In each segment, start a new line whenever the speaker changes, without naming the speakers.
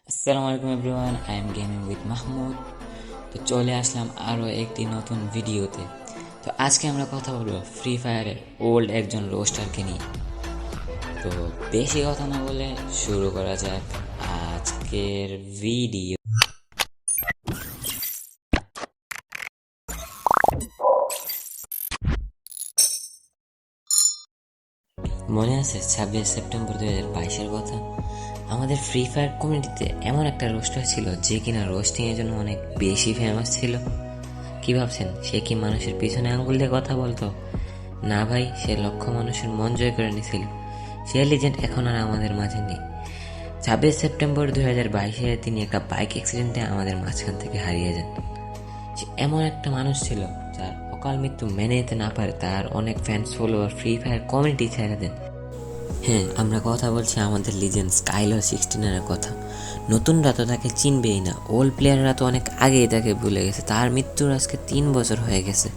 আসসালামু আলাইকুম everyone, I am gaming with Mahmud. তো চলে আসলাম আরও একটি নতুন ভিডিওতে। তো আজকে আমরা কথা বলবো ফ্রি ফায়ারের ওল্ড একজন রোস্টারকে নিয়ে। তো বেশি কথা না বলে শুরু করা যাক আজকের ভিডিও। মনে আছে 26 সেপ্টেম্বর 2022-এর কথা? আমাদের ফ্রি ফায়ার কমিউনিটিতে এমন একটা রোস্টার ছিল যে কিনা রোস্টিংয়ের জন্য অনেক বেশি ফেমাস ছিল। কি ভাবছেন, সে কি মানুষের পিছনে আঙ্গুল দিয়ে কথা বলতো? না ভাই, সে লক্ষ মানুষের মন জয় করে নিয়েছিল। সে লিজেন্ড এখন আর আমাদের মাঝে নেই। 26 সেপ্টেম্বর 2022-এ তিনি একটা বাইক অ্যাক্সিডেন্টে আমাদের মাঝখান থেকে হারিয়ে যান। সে এমন একটা মানুষ ছিল যার অকাল মৃত্যু মেনে নিতে না পারে তার অনেক fans follower free fire community ছেড়ে দেন। হ্যাঁ, আমরা কথা বলছি আমাদের লিজেন্ড স্কাইলার 16-এর কথা। নতুনরা তো তাকে চিনবেই না, ওল্ড প্লেয়াররা তো অনেক আগেই তাকে ভুলে গেছে। তার মৃত্যুর আজকে 3 বছর হয়ে গেছে।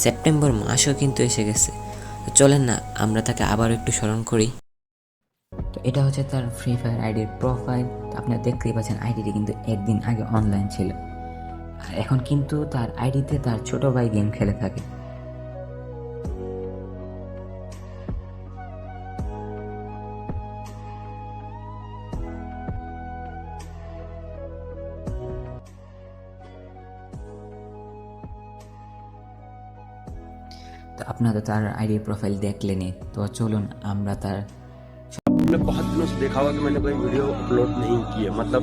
সেপ্টেম্বর মাসও কিন্তু এসে গেছে। তো চলেন না আমরা তাকে আবার একটু স্মরণ করি। তো এটা হচ্ছে তার ফ্রি ফায়ার আইডির প্রোফাইল। তো আপনারা দেখতেই পাচ্ছেন আইডিটি কিন্তু একদিন আগে অনলাইন ছিল, আর এখন কিন্তু তার আইডিতে তার ছোট ভাই গেম খেলে থাকে। তো আপনারা তো তার আইডির প্রোফাইল দেখলেনই, তো চলুন আমরা তার
तुमने बहुत दिनों से देखा होगा कि मैंने कोई वीडियो अपलोड नहीं की है। मतलब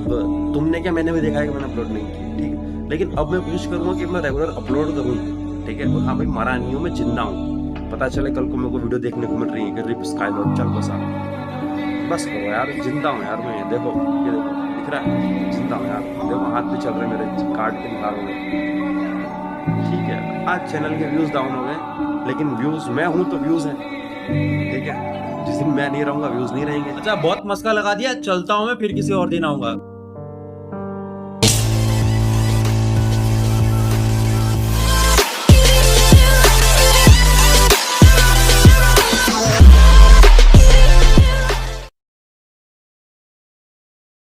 तुमने क्या, मैंने भी देखा है कि मैंने अपलोड नहीं की, ठीक है। लेकिन अब मैं कोशिश करूंगा कि मैं रेगुलर अपलोड करूं, ठीक है। और हाँ भाई, मरा नहीं हूं, मैं जिंदा हूं। पता चले कल को मेरे को वीडियो देखने को मिल रही है कि रिप स्काईलॉर चल बसा। बस करो यार, जिंदा हूं यार मैं। देखो, ये देखो, दिख रहा है, जिंदा हूं यार। देखो हाथ पे चल रहे मेरे, कार्ड के निकाल रहे, ठीक है। आज चैनल के व्यूज डाउन हो गए, लेकिन व्यूज मैं हूं तो व्यूज है, ठीक है। जिस दिन मैं नहीं रहूंगा व्यूज नहीं रहेंगे।
अच्छा, बहुत मस्का लगा दिया, चलता हूँ मैं, फिर किसी और दिन आऊंगा।